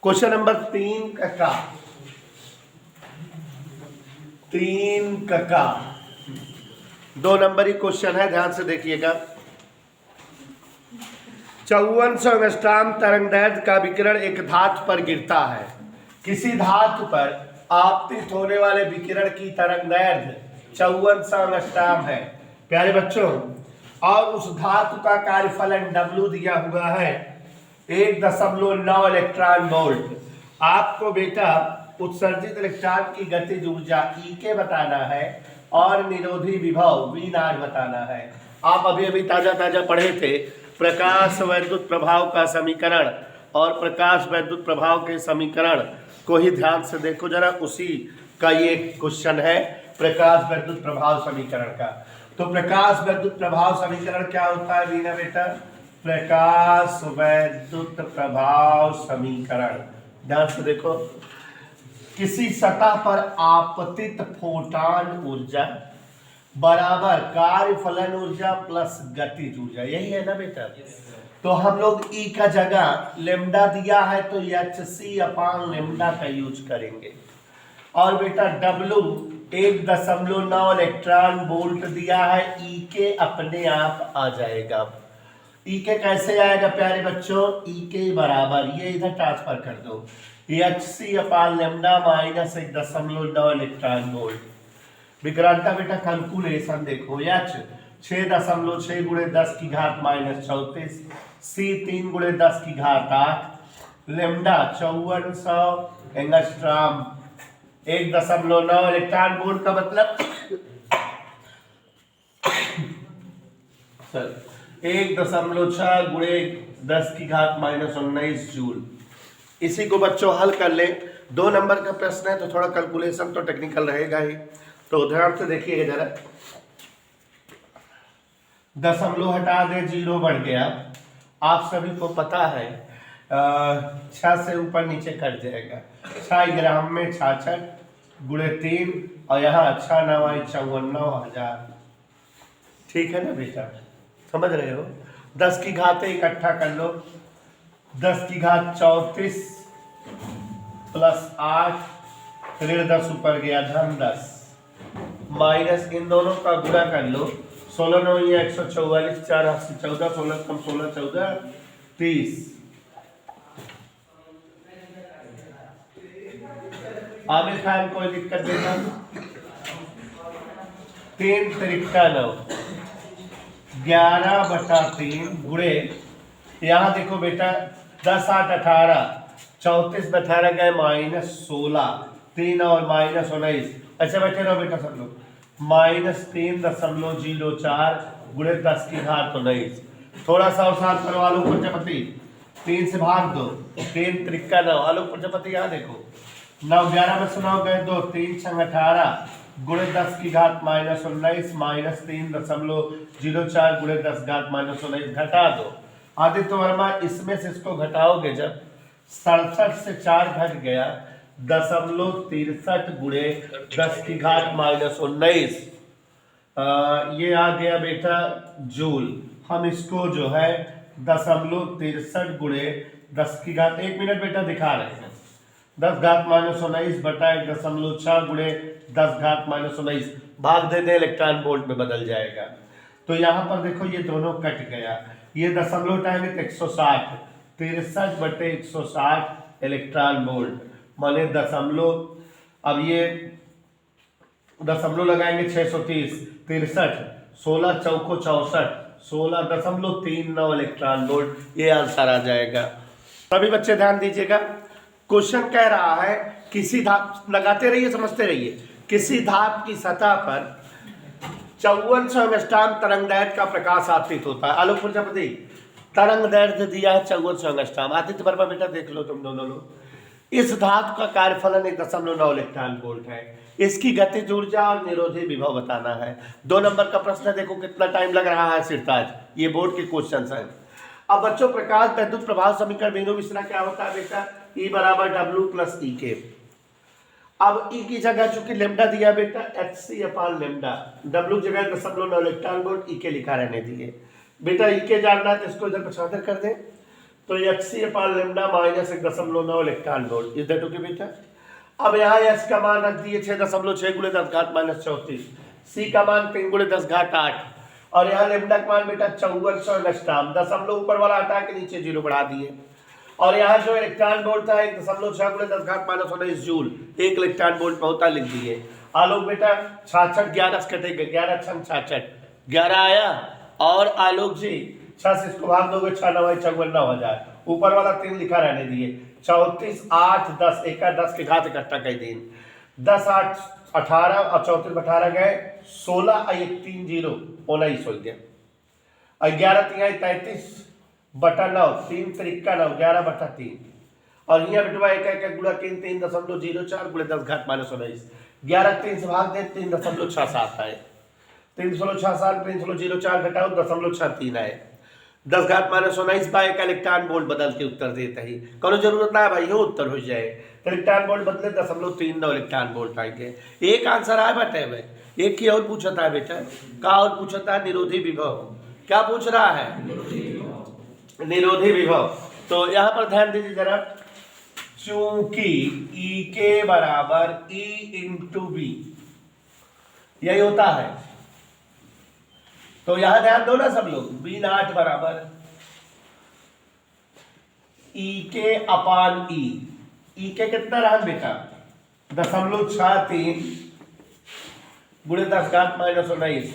Question number 3 का 2 number ही question है, ध्यान से देखिएगा। 5400 एंगस्ट्रॉम तरंगदैर्घ्य का विकिरण एक धातु पर गिरता है। किसी धातु पर आपतित होने वाले विकिरण की तरंगदैर्घ्य 5400 एंगस्ट्रॉम है प्यारे बच्चों, और उस धातु का कार्यफलन W दिया हुआ है 1.9 इलेक्ट्रॉन वोल्ट। आपको बेटा उत्सर्जित इलेक्ट्रॉन की गतिज ऊर्जा E के बताना है और निरोधी विभव V नॉट बताना है। आप अभी अभी ताजा पढ़े थे प्रकाश वैद्युत प्रभाव का समीकरण, और प्रकाश वैद्युत प्रभाव के समीकरण को ही ध्यान से देखो जरा, उसी का ये क्वेश्चन है प्रकाश वैद्युत प्रभाव समीकरण का। तो प्रकाश वैद्युत प्रभाव समीकरण क्या होता है मीना बेटा? प्रकाश वैद्युत प्रभाव समीकरण, ध्यान से देखो, किसी सतह पर आपतित फोटॉन ऊर्जा बराबर कार्यफलन ऊर्जा प्लस गतिज ऊर्जा, यही है ना बेटा? तो हम लोग E का जगह लेमडा दिया है तो hc/लेमडा का यूज करेंगे, और बेटा W 1.9 इलेक्ट्रॉन वोल्ट दिया है, E के अपने आप आ जाएगा। E के कैसे आएगा प्यारे बच्चों? E के बराबर ये इधर ट्रांसफर कर दो, hc/लेमडा माइनस 1.9 इलेक्ट्रॉन वोल्ट। विकरालता बेटा कैलकुलेशन देखो, H 6.6 × 10 की घात -34, C 3 × 10 की घात 8, लेमडा 5400 एंगस्ट्रॉम 1.9 इलेक्ट्रॉन वोल्ट का मतलब 1.6 × 10 की घात -19 जूल। इसी को बच्चों हल कर ले। 2 नंबर का प्रश्न है तो थोड़ा कैलकुलेशन तो टेक्निकल रहेगा ही, तो ध्यान से देखिएगा जरा। दशमलव हटा दे, 0 बढ़ गया। आप सभी को पता है 6 से ऊपर नीचे कट जाएगा। 6 ग्राम में 66 × 3 और यहाँ 6 9 54,000। ठीक है ना बेटा, समझ रहे हो? 10 की घात इकट्ठा कर लो, 10 की घात 34 प्लस 8 ऋण 10 ऊपर गया धन 10 माइनस इन दोनों का गुणा कर लो, 16 9 144, 4 8 14, 16 कम 16 14 30। आमिर खान कोई दिक्कत देगा? 3 3 9 11/3 गुणे, यहाँ देखो बेटा 10 8 18, 34 में 18 गए -16, 3 और -19। अच्छा बैठे रहो बेटा सब लोग। -3.04 × 10 की घात 19। थोड़ा सा अवसाद करो आलू प्रजापति, 3 से भाग दो, 3 3 9। आलू प्रजापति यहाँ देखो, 9 11 में 9 गए 2, 3 6 18 × 10 की घात -19 -3.04 × 10 घात -19 घटा दो। आदित्य वर्मा इसमें से इसको घटाओगे जब 67 से 4 घट गया 0.63 × 10 की घात -19, ये आ गया बेटा जूल। हम इसको जो है 0.63 × 10 की घात, 1 मिनट बेटा दिखा रहे हैं, 10 घात -19 बटा 1.6 × 10 घात -19 भाग दे दे, इलेक्ट्रॉन वोल्ट में बदल जाएगा। तो यहाँ पर देखो ये दोनों कट गया, ये दशमलव उठाएंगे तो 160, 63 बटे 160 इलेक्ट्रॉन वोल्ट माने दशमलव। अब ये दशमलव लगाएंगे 630, 63, 16 चौको 64, 16.39 इलेक्ट्रॉन वोल्ट, ये आंसर आ जाएगा। सभी बच्चे ध्यान दीजिएगा, क्वेश्चन कह रहा है किसी धातु, लगाते रहिए समझते रहिए, किसी धातु की सतह पर 5400 एंगस्ट्रॉम तरंगदैर्घ्य का प्रकाश आपतित होता है। आलोक प्रजापति तरंगदैर्घ्य दिया है 5400 एंगस्ट्रॉम। आदित्य वर्मा बेटा देख लो तुम दोनों लोग, इस धातु का कार्यफलन 1.9 इलेक्ट्रॉन वोल्ट है, इसकी गतिज ऊर्जा और निरोधी विभव बताना है। 2 नंबर का प्रश्न देखो कितना टाइम लग रहा है सिरताज, ये बोर्ड के क्वेश्चन है। अब बच्चों प्रकाश वैद्युत प्रभाव समीकरण बिंदु मिश्रा क्या होता है बेटा? E बराबर W प्लस E के। अब E की जगह चूंकि लेमडा दिया बेटा hc/लेमडा, W की जगह 0.9 इलेक्ट्रॉन वोल्ट, E के लिखा रहने दिए बेटा। E के जानना है तो इसको इधर 75 कर दें, तो hc/λ minus 1.9 electron volt is that okay बेटा। अब यहाँ h का मान रख दिए 6.6 गुणे 10 घात माइनस 34, c का मान 3 गुणे 10 घात 8 और यहाँ लेमडा का मान बेटा 5400 एंगस्ट्रॉम, दशमलव ऊपर वाला हटा के नीचे 0 बढ़ा दिए। और यहाँ जो इलेक्ट्रॉन वोल्ट था 1.6 गुणे 10 घात माइनस 19 जूल, 1 इलेक्ट्रॉन वोल्ट में होता लिख दिए। आलोक बेटा 66 11 से कटेगा, 11 6 66 11 आया और आलोक जी 6 से इसको भाग दोगे 6 9 54 9000, ऊपर वाला 3 लिखा रहने दिए। 34 8 10 1 10 के घात इकट्ठा कई दिन 10 8 18 और 34 18 गए 16 और 1 3 0 19 हो गया। 11 3 33 बटा 9 3 3 9 11 बटा 3 और यहाँ बेटवा 1 1 गुणा 3 3.04 गुणे 10 घात माइनस 19, 11 3 से भाग दे 3.67 आए, 3.67 3.04 घटाओ 0.63 आए, 10 घात माइनस 19 बाय का इलेक्ट्रॉन वोल्ट बदल के उत्तर देता ही कोनो जरूरत ना है भाई, ये उत्तर हो जाए। तो इलेक्ट्रॉन वोल्ट बदले 0.39 इलेक्ट्रॉन वोल्ट आएंगे। एक आंसर आया बेटे में, एक ही और पूछा था बेटा, का और पूछा था निरोधी विभव, क्या पूछ रहा है निरोधी विभव। तो यहाँ पर ध्यान दीजिए जरा, चूंकि E के बराबर E इंटू बी यही होता है, तो यहां ध्यान दो ना सब लोग, बी नॉट बराबर E के अपान E के कितना रहा बेटा 0.63 गुणे 10 घात माइनस 19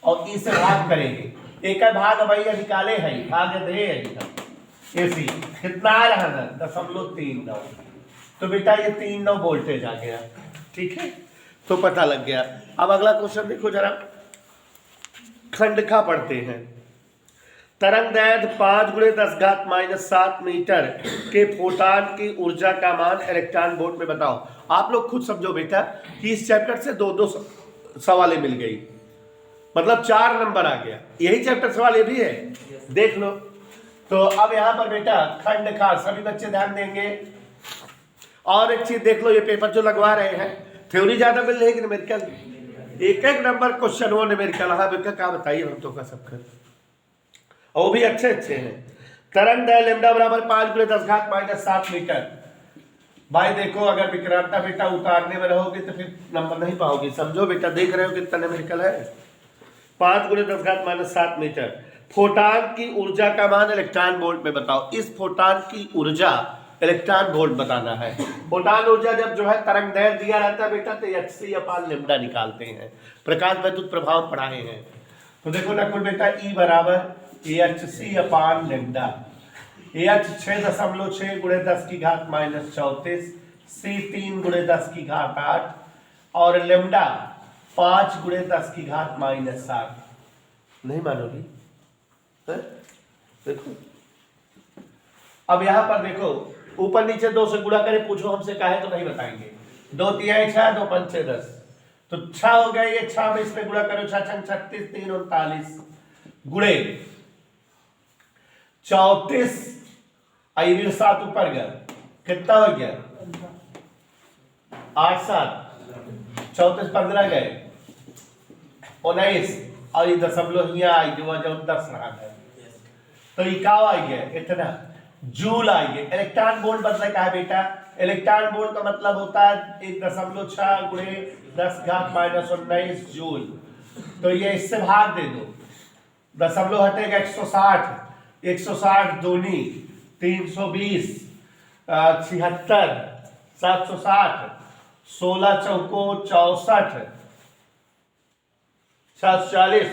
और E से भाग करेंगे, एक भाग भैया निकाले है भाग दे एसी कितना आ रहा ना 0.39, तो बेटा ये 39 वोल्टेज आ गया, ठीक है तो पता लग गया। अब अगला क्वेश्चन देखो जरा, खंडखा पढ़ते हैं। तरंगदैर्घ्य 5 गुणे 10 घात माइनस 7 मीटर के फोटान की ऊर्जा का मान इलेक्ट्रॉन वोल्ट में बताओ। आप लोग खुद समझो बेटा कि इस चैप्टर से दो दो सवालें मिल गई, मतलब 4 नंबर आ गया, यही चैप्टर सवाल ये भी है, देख लो। तो अब यहाँ पर बेटा खंडखा सभी बच्चे ध्यान देंगे। और एक चीज देख लो, ये पेपर जो लगवा रहे हैं थ्योरी ज्यादा मिल रही है कि न्यूमेरिकल, एक एक नंबर क्वेश्चन वो न्यूमेरिकल। हाँ बेटा क्या बताइए हम तो का सबका, और वो भी अच्छे अच्छे हैं। तरंगदैर्घ्य लैम्डा बराबर 5 गुणे 10 घात माइनस 7 मीटर। भाई देखो अगर विक्रांता बेटा उतारने में रहोगे तो फिर नंबर नहीं पाओगे, समझो बेटा, देख रहे हो कितना न्यूमेरिकल है। 5 गुणे 10 घात माइनस 7 मीटर। फोटान की ऊर्जा का मान इलेक्ट्रॉन वोल्ट में बताओ। इस फोटान की ऊर्जा इलेक्ट्रॉन वोल्ट बताना है। फोटान ऊर्जा जब जो है तरंगदैर्घ्य दिया रहता है बेटा तो hc/λ निकालते हैं, प्रकाश वैद्युत प्रभाव पढ़ाए हैं। तो देखो ना कुल बेटा E बराबर hc/λ, h 6.6 गुणे 10 की घात माइनस 34, c 3 गुणे 10 की घात 8 और लेमडा 5 गुणे 10 की घात माइनस 7। नहीं मानोगी? देखो अब यहां पर देखो ऊपर नीचे 2 से गुणा करें, पूछो हमसे काहे तो नहीं बताएंगे। 2 तिहाई 6 2 पंचे 10, तो 6 हो गया, ये 6 में इसमें गुणा करो, 6 छंग 36 3 39 गुणे 34 आई 7 ऊपर गया, कितना हो गया 8 7 34 15 गए 19 और ये दशमलव यहाँ आई जो 10 रहा है, तो ये क्या आ गया इतना जूल आ गया। इलेक्ट्रॉन वोल्ट मतलब क्या है बेटा, इलेक्ट्रॉन वोल्ट का मतलब होता है 1.6 गुणे 10 घात माइनस 19 जूल। तो ये इससे भाग दे दो, दशमलव हटेगा 160, 160 दूनी 320 76 760 16 चौको 64 740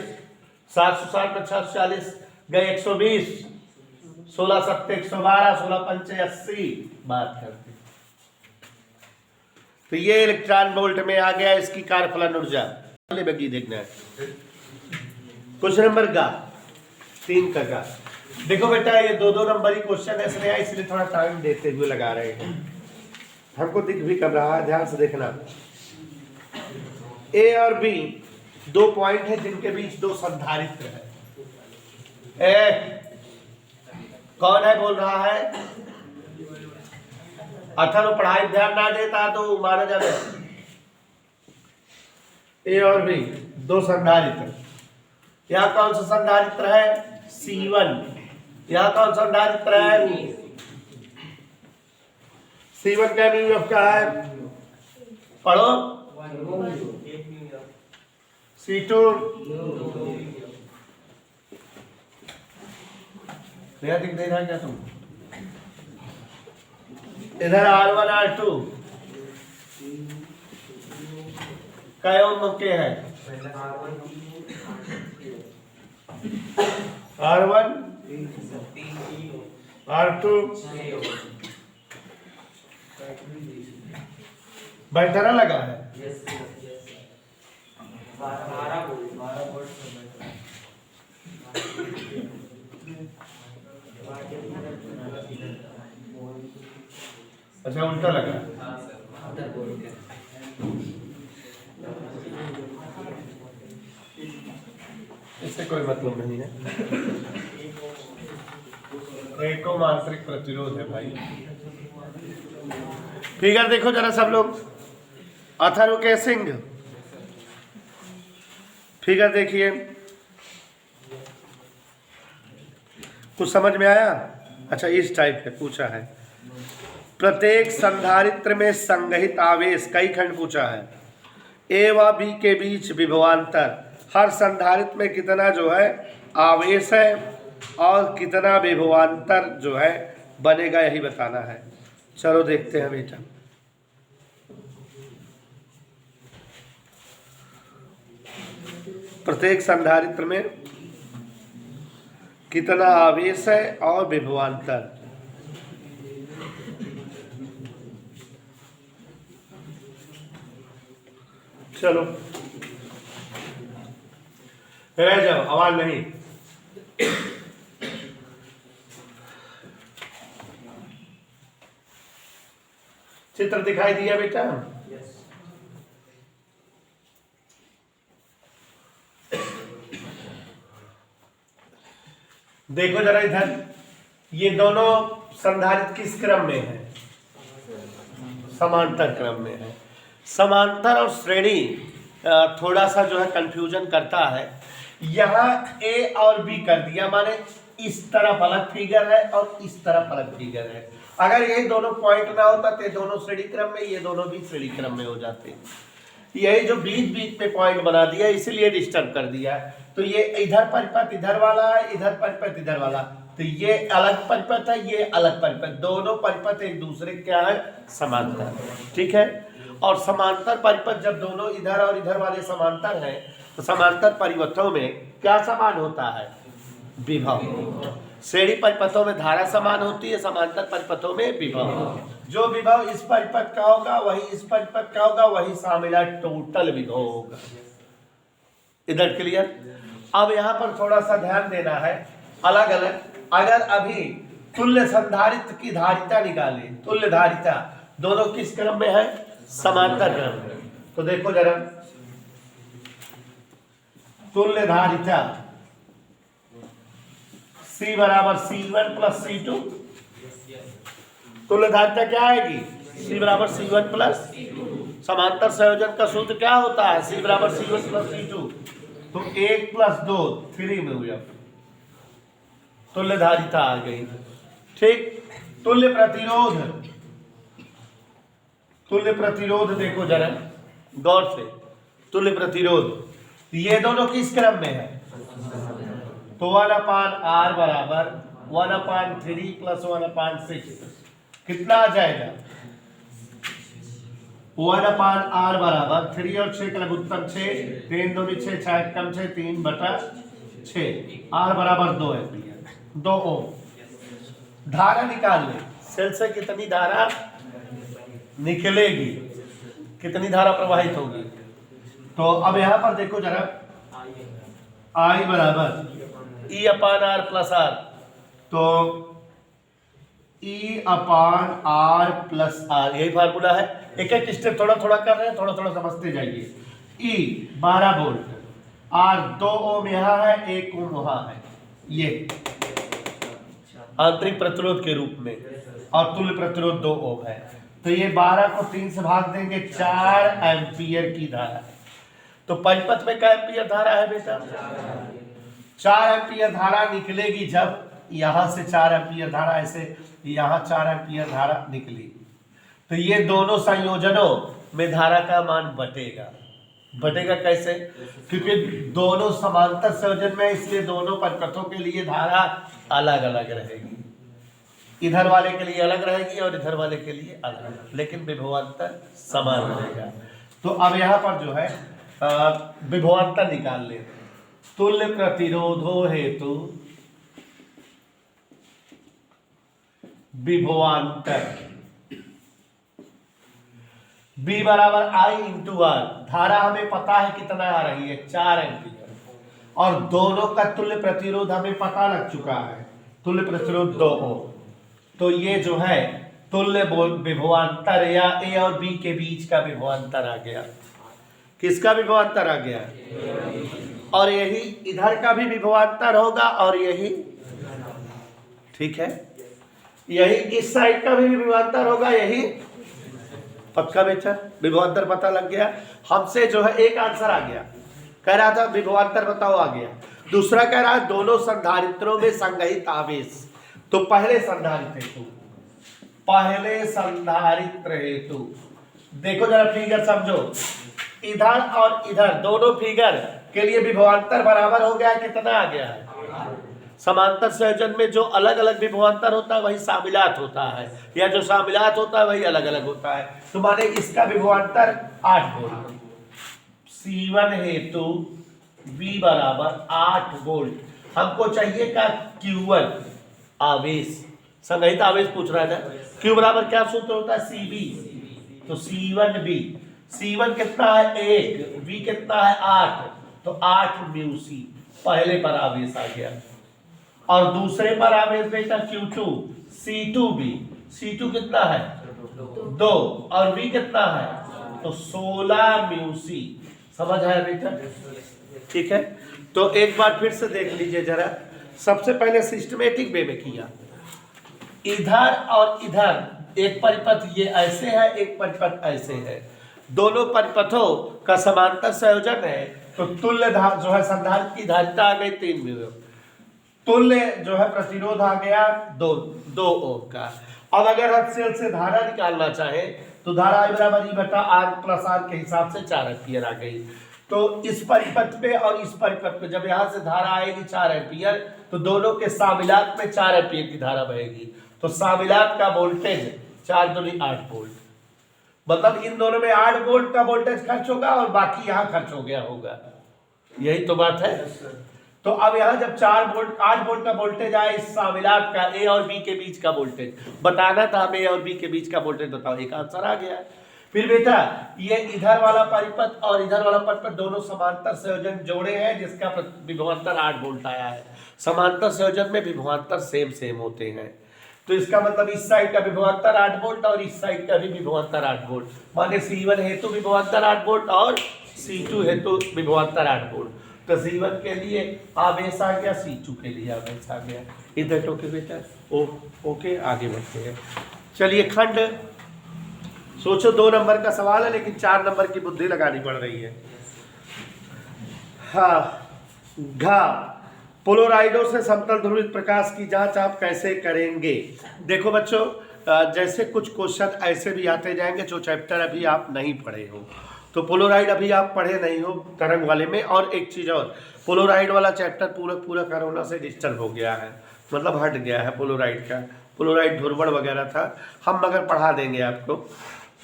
760 में 640 गए 120 16 7 112 16 पंचे 80 बात करते। तो ये इलेक्ट्रॉन वोल्ट में आ गया इसकी कार्यफलन ऊर्जा। बाकी देखना है क्वेश्चन नंबर का 3 का। देखो बेटा ये 2 नंबर ही क्वेश्चन है इसलिए इसलिए थोड़ा टाइम देते हुए लगा रहे हैं, हमको दिख भी कर रहा है, ध्यान से देखना। ए और बी 2 पॉइंट है जिनके बीच 2 संधारित्र है। कौन है बोल रहा है? अथर्व पढ़ाई ध्यान ना देता तो मारा जाए। ए और बी 2 संधारित्र, यहाँ कौन सा संधारित्र है? C1 यहाँ कौन सा संधारित्र है? C1 का म्यू एफ क्या है? पढ़ो। C2 नया दिख नहीं रहा क्या तुम? इधर R1 R2 क्या ओम के है? R1 R2 बैटरा लगा है। अच्छा उल्टा लगा है। इससे कोई मतलब नहीं है। एक को आंतरिक प्रतिरोध है भाई। फिगर देखो जरा सब लोग। अथर्व के सिंह फिगर देखिए, कुछ समझ में आया? अच्छा इस टाइप पे पूछा है, प्रत्येक संधारित्र में संग्रहित आवेश, कई खंड पूछा है, ए व बी के बीच विभवांतर, हर संधारित्र में कितना जो है आवेश है और कितना विभवांतर जो है बनेगा, यही बताना है। चलो देखते हैं बेटा। प्रत्येक संधारित्र में कितना आवेश है और विभवांतर। चलो रह जाओ, आवाज नहीं। चित्र दिखाई दिया बेटा? देखो जरा इधर, ये दोनों संधारित्र किस क्रम में है? समांतर क्रम में है। समांतर और श्रेणी थोड़ा सा जो है कंफ्यूजन करता है। यहाँ ए और बी कर दिया, माने इस तरफ अलग फिगर है और इस तरफ अलग फिगर है। अगर यही दोनों पॉइंट ना होता तो दोनों श्रेणी क्रम में, ये दोनों भी श्रेणी क्रम में हो जाते। यही जो बीच बीच में पॉइंट बना दिया इसीलिए डिस्टर्ब कर दिया। तो ये इधर परिपथ इधर वाला है, इधर परिपथ इधर वाला, तो ये अलग परिपथ है, ये अलग परिपथ, दोनों परिपथ एक दूसरे क्या है? समांतर। ठीक है। और समांतर परिपथ जब दोनों इधर और इधर वाले समांतर हैं तो समांतर परिपथों में क्या समान होता है? विभव। श्रेणी परिपथों में धारा समान होती है, समांतर परिपथों में विभव। जो विभव इस परिपथ का होगा वही इस परिपथ का होगा, वही शामिल टोटल विभव होगा। इधर क्लियर? अब यहाँ पर थोड़ा सा ध्यान देना है, अलग अलग। अगर अभी तुल्य संधारित्र की धारिता निकाले, तुल्य धारिता दोनों किस क्रम में है? समांतर क्रम में। तो देखो जरा, तुल्य धारिता C बराबर C1 प्लस C2। तुल्य धारिता क्या आएगी? C बराबर C1 प्लस। समांतर संयोजन का सूत्र क्या होता है? C बराबर C1 प्लस C2। तो 1 प्लस 2 3 में हुआ, तुल्य धारिता आ गई। ठीक। तुल्य प्रतिरोध, तुल्य प्रतिरोध देखो जरा गौर से। तुल्य प्रतिरोध ये दोनों किस क्रम में है? तो 1/R बराबर 1/3 प्लस 1/6 कितना आ जाएगा? 1/R बराबर 3 और 6 का लघुत्तम 6, 3 दूनी 6, 6 कम 6, 3/6। R बराबर 2 एम्पीयर, 2 ओम। धारा निकाल ले, सेल से कितनी धारा निकलेगी, कितनी धारा प्रवाहित होगी। तो अब यहां पर देखो जरा, I बराबर E/R प्लस R, तो E/R प्लस R यही फार्मूला है। एक एक स्टेप थोड़ा थोड़ा कर रहे हैं, थोड़ा थोड़ा समझते जाइए। E 12 वोल्ट, R 2 ओम यहाँ है, 1 ओम वहां है, ये आंतरिक प्रतिरोध के रूप में, और तुल्य प्रतिरोध 2 ओम है। तो ये 12 को 3 से भाग देंगे, 4 एम्पियर की धारा। तो परिपथ में क्या एम्पियर धारा है बेटा? 4 एम्पियर धारा निकलेगी जब यहाँ से 4 एम्पीयर धारा ऐसे, यहाँ 4 एम्पीयर धारा निकली, तो ये दोनों संयोजनों में धारा का मान बटेगा। बटेगा कैसे? क्योंकि दोनों समांतर संयोजन में, इसलिए दोनों परिपथों के लिए धारा अलग अलग रहेगी। इधर वाले के लिए अलग रहेगी और इधर वाले के लिए अलग, लेकिन विभवांतर समान रहेगा। तो अब यहाँ पर जो है विभवांतर निकाल ले। तुल्य प्रतिरोधो हेतु विभवांतर B बराबर I इंटू आर। धारा हमें पता है कितना आ रही है, 4 एम्पीयर, और दोनों का तुल्य प्रतिरोध हमें पता लग चुका है, तुल्य प्रतिरोध 2 ओम। तो ये जो है तुल्य विभवांतर या A और B के बीच का विभवांतर आ गया। किसका विभवांतर आ गया? और यही इधर का भी विभवांतर होगा और यही, ठीक है, यही इस साइड का भी विभवांतर होगा, यही पक्का बेटा। विभवांतर पता लग गया हमसे, जो है एक आंसर आ गया, कह रहा था विभवांतर बताओ, आ गया। दूसरा कह रहा है दोनों संधारित्रों में संग्रहित आवेश। तो पहले संधारित्र हेतु, पहले संधारित्र हेतु देखो जरा फिगर समझो, इधर और इधर दोनों फिगर के लिए विभवांतर बराबर हो गया, कितना आ गया है? समांतर संयोजन में जो अलग अलग विभवांतर होता है वही शामिलात होता है, या जो शामिलात होता है वही अलग अलग होता है। तो माने इसका विभवांतर 8 वोल्ट, C1 हेतु V बराबर 8 वोल्ट। हमको चाहिए का Q1 आवेश, संग्रहित आवेश पूछ रहा था। Q बराबर क्या सूत्र होता है? CB। तो C1V, C1 कितना है? 1, V कितना है? 8, तो 8 म्यू C पहले पर आवेश आ गया। और दूसरे पर आवेश बेटा Q2, C2V, C2 कितना है? 2, और V कितना है? तो 16 म्यू C। समझ आया बेटा? ठीक है, तो एक बार फिर से देख लीजिए जरा। सबसे पहले सिस्टमेटिक वे में किया, इधर और इधर एक परिपथ ये ऐसे है, एक परिपथ ऐसे है, दोनों परिपथों का समांतर संयोजन है। तो तुल्य जो है संधारित्र की धारिता आ गई 3 म्यू, तुल्य जो है प्रतिरोध आ गया 2 ओम का। अब अगर हम सेल से धारा निकालना चाहे तो धारा I बराबर E बटा R प्लस R के हिसाब से 4 एम्पीयर आ गई। तो इस परिपथ पे और इस परिपथ पे जब यहाँ से धारा आएगी 4 एम्पीयर, तो दोनों के शामिलात में 4 एम्पीयर की धारा बहेगी। तो शामिलात का वोल्टेज 4 दूनी 8 वोल्ट, मतलब इन दोनों में 8 वोल्ट का वोल्टेज खर्च होगा और बाकी यहाँ खर्च हो गया होगा। यही तो बात है। तो अब यहाँ जब 8 वोल्ट का वोल्टेज आए, इस शामिलात का A और B के बीच का वोल्टेज बताना था हमें, A और B के बीच का वोल्टेज बताओ, एक आंसर आ गया। फिर बेटा ये इधर वाला परिपथ और इधर वाला परिपथ दोनों समांतर संयोजन जोड़े हैं, जिसका विभवांतर 8 वोल्ट आया है। समांतर संयोजन में विभवांतर सेम होते हैं, तो इसका मतलब इस साइड का विभवांतर 8 वोल्ट और इस साइड का भी विभवांतर 8 वोल्ट, माने C1 हेतु विभवांतर 8 वोल्ट और C2 हेतु विभवांतर 8 वोल्ट। तो C1 के लिए आवेश आ गया, C2 के लिए आवेश आ गया। इधर टोके बेटा ओके, आगे बढ़ते हैं। चलिए खंड, सोचो 2 नंबर का सवाल है लेकिन 4 नंबर की बुद्धि लगानी पड़ रही है। हाँ, घा पोलोराइडों से समतल ध्रुवित प्रकाश की जांच आप कैसे करेंगे? देखो बच्चों, जैसे कुछ क्वेश्चन ऐसे भी आते जाएंगे जो चैप्टर अभी आप नहीं पढ़े हो। तो पोलोराइड अभी आप पढ़े नहीं हो तरंग वाले में, और एक चीज़ और, पोलोराइड वाला चैप्टर पूरा कोरोना से डिस्टर्ब हो गया है, मतलब हट गया है पोलोराइड का। पोलोराइड ध्रुवण वगैरह था, हम मगर पढ़ा देंगे आपको,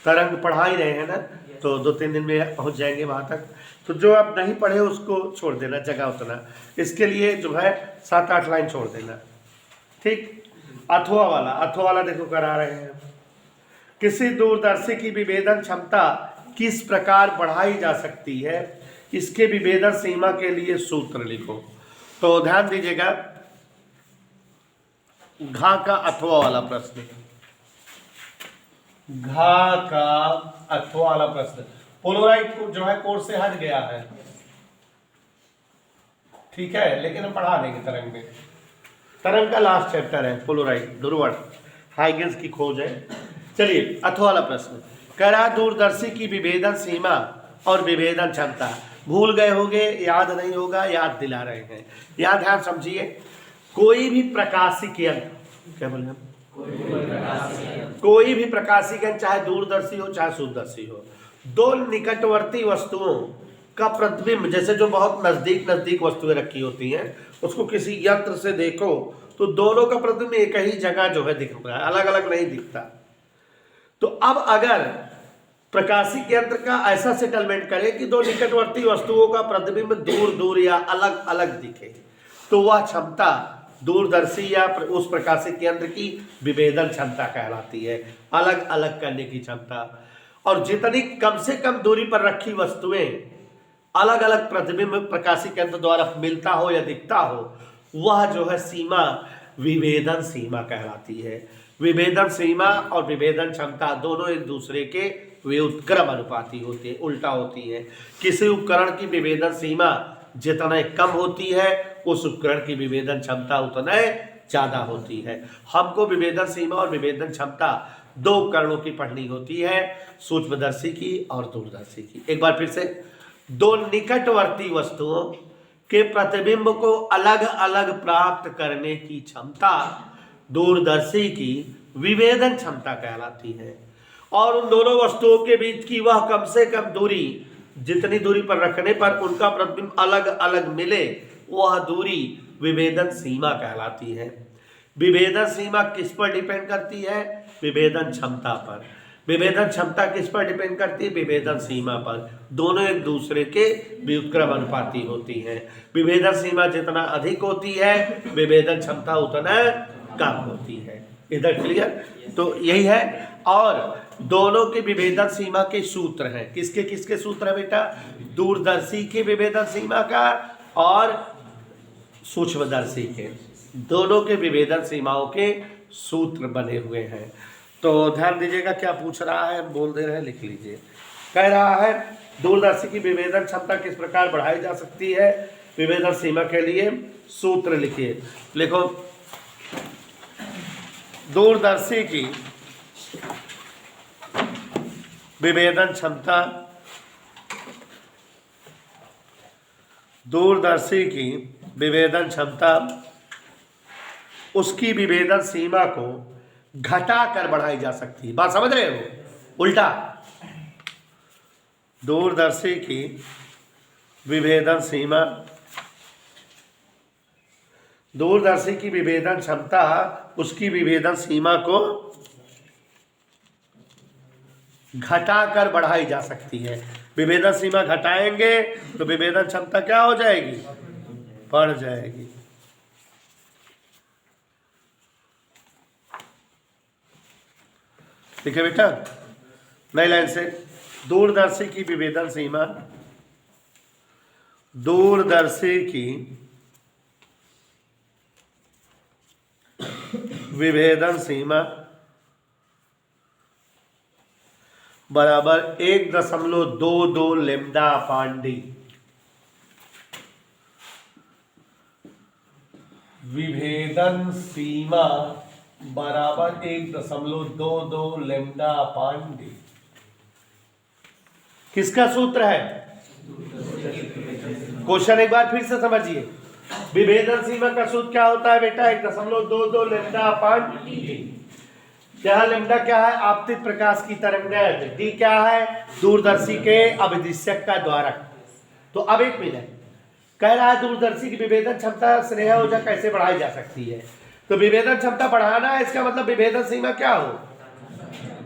तरंग पढ़ा ही रहे हैं ना, तो 2-3 दिन में पहुंच जाएंगे वहाँ तक। तो जो आप नहीं पढ़े उसको छोड़ देना, जगह उतना, इसके लिए जो है 7-8 लाइन छोड़ देना, ठीक। अथवा वाला देखो करा रहे हैं। किसी दूरदर्शी की विभेदन क्षमता किस प्रकार बढ़ाई जा सकती है, इसके विभेदन सीमा के लिए सूत्र लिखो। तो ध्यान दीजिएगा, घा का अथवा वाला प्रश्न, घा का अथवा वाला प्रश्न। पोलोराइड जो है कोर्स से हट गया है, ठीक है, लेकिन हम पढ़ा देंगे तरंग में। तरंग का लास्ट चैप्टर है पोलोराइड ध्रुवण, हाइगेंस की खोज है। चलिए अथवा वाला प्रश्न, कह रहा दूरदर्शी की विभेदन सीमा और विभेदन क्षमता। भूल गए होगे, याद नहीं होगा, याद दिला रहे हैं। यहाँ ध्यान समझिए, कोई भी प्रकाशिक यंत्र, क्या बोले हम, कोई भी प्रकाशिक यंत्र चाहे दूरदर्शी हो चाहे सूरदर्शी हो, दो निकटवर्ती वस्तुओं का प्रतिबिंब, जैसे जो बहुत नजदीक नजदीक वस्तुएं रखी होती हैं, उसको किसी यंत्र से देखो तो दोनों का प्रतिबिंब एक ही जगह जो है दिख रहा है, अलग अलग नहीं दिखता। तो अब अगर प्रकाशिक यंत्र का ऐसा सेटलमेंट करें कि दो निकटवर्ती वस्तुओं का प्रतिबिंब दूर दूर या अलग अलग दिखे, तो वह क्षमता दूरदर्शी या उस प्रकाशिक यंत्र की विभेदन क्षमता कहलाती है, अलग अलग करने की क्षमता। और जितनी कम से कम दूरी पर रखी वस्तुएं अलग अलग प्रतिबिंब प्रकाशिक यंत्र द्वारा मिलता हो या दिखता हो, वह जो है सीमा विभेदन सीमा कहलाती है। विभेदन सीमा और विभेदन क्षमता दोनों एक दूसरे के व्युत्क्रम अनुपाती होती है, उल्टा होती है। किसी उपकरण की विभेदन सीमा जितना कम होती है, उस उपकरण की विभेदन क्षमता उतना ज्यादा होती है। हमको विभेदन सीमा और विभेदन क्षमता दो उपकरणों की पढ़नी होती है, सूक्ष्मदर्शी की और दूरदर्शी की। एक बार फिर से, दो निकटवर्ती वस्तुओं के प्रतिबिंब को अलग अलग प्राप्त करने की क्षमता दूरदर्शी की विभेदन क्षमता कहलाती है। और उन दोनों वस्तुओं के बीच की वह कम से कम दूरी, जितनी दूरी पर रखने पर उनका प्रतिबिंब अलग अलग मिले, वह दूरी विभेदन सीमा कहलाती है। विभेदन सीमा किस पर डिपेंड करती है? विभेदन क्षमता पर। विभेदन क्षमता किस पर डिपेंड करती है? विभेदन सीमा पर। दोनों एक दूसरे के व्युत्क्रम अनुपाती होती हैं। विभेदन सीमा जितना अधिक होती है, विभेदन क्षमता उतना कम होती है। इधर क्लियर? तो यही है। और दोनों के विभेदन सीमा के सूत्र हैं। किसके किसके सूत्र है बेटा? दूरदर्शी के विभेदन सीमा का और सूक्ष्मदर्शी के, दोनों के विभेदन सीमाओं के सूत्र बने हुए हैं। तो ध्यान दीजिएगा, क्या पूछ रहा है, बोल दे रहे हैं, लिख लीजिए। कह रहा है दूरदर्शी की विभेदन क्षमता किस प्रकार बढ़ाई जा सकती है? विभेदन सीमा के लिए सूत्र लिखिए। लिखो, दूरदर्शी की विभेदन क्षमता, दूरदर्शी की विभेदन क्षमता उसकी विभेदन सीमा को घटाकर बढ़ाई जा सकती है। बात समझ रहे हो? उल्टा, दूरदर्शी की विभेदन सीमा, दूरदर्शी की विभेदन क्षमता उसकी विभेदन सीमा को घटाकर बढ़ाई जा सकती है। विभेदन सीमा घटाएंगे तो विभेदन क्षमता क्या हो जाएगी? बढ़ जाएगी। ठीक है बेटा? नई लाइन से, दूरदर्शी की विभेदन सीमा, दूरदर्शी की विभेदन सीमा बराबर 1.22 लैम्डा अपान डी। विभेदन सीमा बराबर 1.22 लैम्डा अपान डी। किसका सूत्र है? क्वेश्चन एक बार फिर से समझिए। विभेदन सीमा का सूत्र क्या होता है बेटा? 1.22 लैम्डा अपान डी। क्या लैम्डा क्या है? आपतित प्रकाश की तरंगदैर्घ्य। डी क्या है? दूरदर्शी के अभिदिशक का द्वारक। तो अब एक मिनट, कह रहा है दूरदर्शी की विभेदन क्षमता स्नेहा ऊर्जा कैसे बढ़ाई जा सकती है? तो विभेदन क्षमता बढ़ाना है, इसका मतलब विभेदन सीमा क्या हो?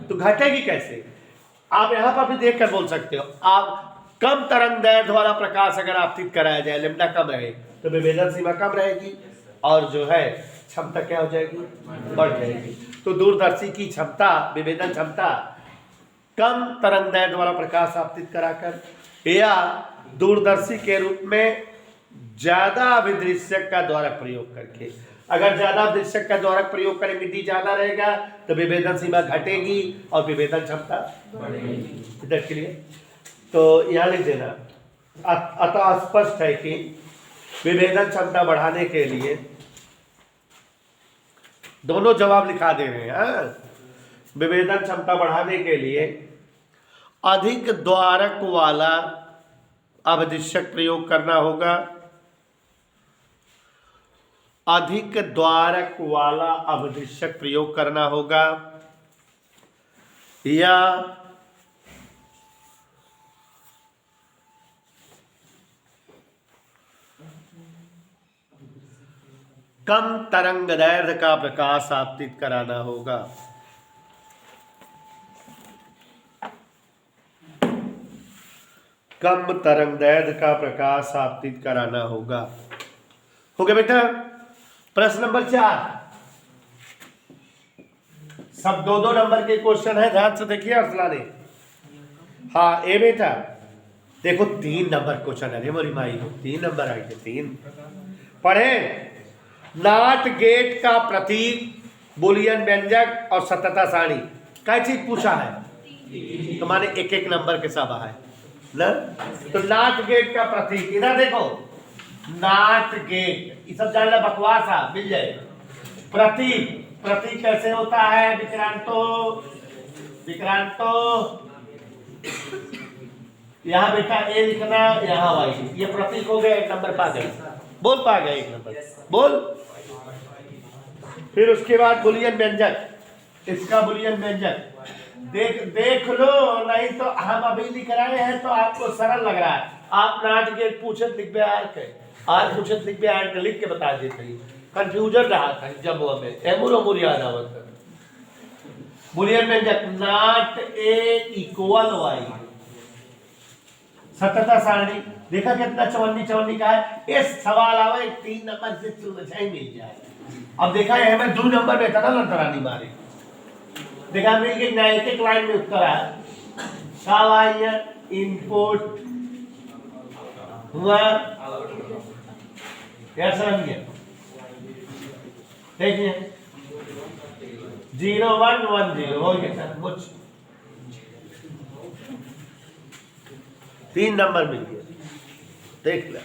तो घटेगी कैसे? आप यहां पर भी देख कर बोल सकते हो। आप कम तरंगदैर्घ्य द्वारा प्रकाश अगर आपतित कराया जाए, लैम्डा कम रहे, तो विभेदन सीमा कम रहेगी और जो है क्षमता क्या हो जाएगी? बढ़ जाएगी। तो दूरदर्शी की क्षमता, विभेदन क्षमता कम तरंगदैर्घ्य द्वारा प्रकाश आपतित कराकर या दूरदर्शी के रूप में ज्यादा अभिदृश्यक का द्वारक प्रयोग करके, अगर ज्यादा अभिदृश्यक का द्वारक प्रयोग करेंगे, डी ज्यादा रहेगा तो विभेदन सीमा घटेगी और विभेदन क्षमता बढ़ेगी। इधर के लिए तो यहां लिख देना, अतः स्पष्ट है कि विभेदन क्षमता बढ़ाने के लिए दोनों जवाब लिखा दे रहे हैं। विभेदन क्षमता बढ़ाने के लिए अधिक द्वारक वाला अभिदिशक प्रयोग करना होगा अधिक द्वारक वाला अवधिशक प्रयोग करना होगा, या कम तरंग दैर्ध्य का प्रकाश आपतित कराना होगा। कम तरंग दैर्ध्य का प्रकाश आपतित कराना होगा। हो गया बेटा। प्रश्न नंबर 4, सब 2-2 नंबर के क्वेश्चन है, ध्यान से देखिए अर्सलाने। हाँ ए बेटा देखो 3 नंबर क्वेश्चन है, मोरी माई हो 3 नंबर आए थे, 3 पढ़े। नाट गेट का प्रतीक, बुलियन व्यंजक और सततता सारणी, क्या चीज पूछा है तो माने 1-1 नंबर के सब है ना। तो नाट गेट का प्रतीक इधर देखो, नाट गेट ये सब जानना बकवास है, मिल जाए। प्रतीक, प्रतीक कैसे होता है विक्रांतो, विक्रांतो यहाँ बेटा ए लिखना, यहाँ वाई, ये प्रतीक हो गया, 1 नंबर पा गए, बोल पा गए 1 नंबर बोल। फिर उसके बाद बुलियन व्यंजक, इसका बुलियन व्यंजक देख लो, नहीं तो हम अभी लिख रहे हैं तो आपको सरल लग रहा है। आप नाट गेट पूछत लिख आर के, आर पूछत लिख आर के लिख के बता देते, कंफ्यूजन रहा था जब वो में एमुर उमुर याद आवत। बुलियन व्यंजक नाट ए इक्वल वाई, सततता सारणी देखा कितना 54 का है। इस सवाल आवे 3 नंबर से सुलझाई मिल जाए। अब देखा है हमें 2 नंबर में था ना लंतरानी मारे, देखा मिल गई ना, 1-1 लाइन में उत्तर है। इनपुट हुआ यार, समझ गया, देखिए 0 1 1 0 हो गया, कुछ 3 नंबर मिल गया, देख ले।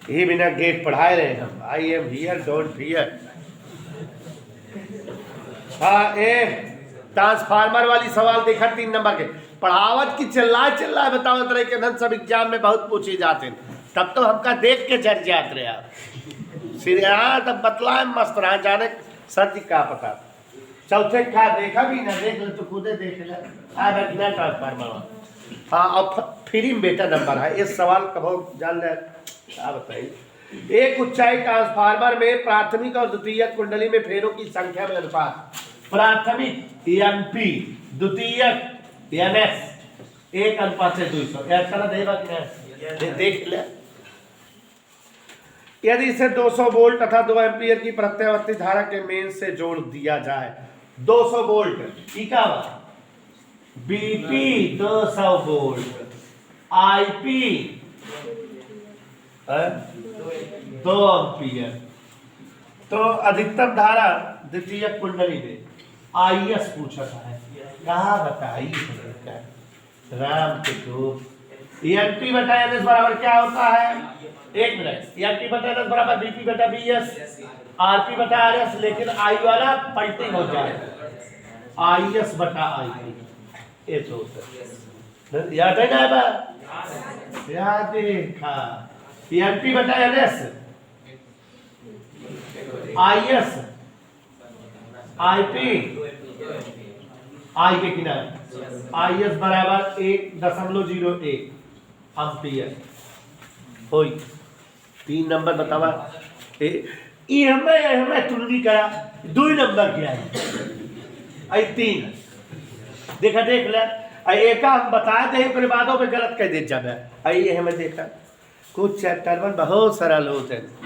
यही बिना गेट पढ़ाए रहे हम, I am here don't fear. हाँ ए ट्रांसफार्मर वाली सवाल देखा 3 नंबर के, पढ़ावत की चिल्लाए बताओ तरह के धन सब एग्जाम में बहुत पूछे जाते हैं, तब तो हमका देख के जर जात रहे आप सिरिया, तब बतलाए मस्त रहा, जाने सर जी का पता। चौथे का देखा भी ना, देख ले तो खुदे देख ले, बिना ट्रांसफार्मर। हाँ अब फ्री में बेटा नंबर है, इस सवाल कहो जान ले, क्या बताइए। एक उच्चाई ट्रांसफार्मर में प्राथमिक और द्वितीयक कुंडली में फेरों की संख्या में अनुपात, प्राथमिक एनपी, द्वितीयक एनएस 1:200, ऐसा देगा कि देख ले। यदि इसे 200 वोल्ट तथा 2 एम्पीयर की प्रत्यावर्ती धारा के मेन से जोड़ दिया जाए, 200 वोल्ट ठीक है, बीपी 200 वोल्ट, आईपी 2 एम्पीयर, तो अधिकतम धारा द्वितीय कुंडली में आईएस पूछा है, कहा बताइए राम के को। एनपी बटा एनएस बराबर क्या होता है, 1 मिनट, एनपी बटा एनएस बराबर बीपी बटा बीएस, आरपी बटा आरएस, लेकिन आई वाला पलटी हो जाए, आईएस बटा आईपी, ये तो याद है ना, याद देखा, एनपी बटा एनएस, आईएस, आईपी, आई के किनारे, आईएस बराबर 1.01 एम्पियर होई। 3 नंबर बतावा, ये हमें तुलनी करा 2 नंबर के आई 3 देखा, देख ले एक हम बताए थे, फिर बादों पे गलत कह दे जाए, आइए हमें देखा कुछ चैप्टर में बहुत सरल होते हैं।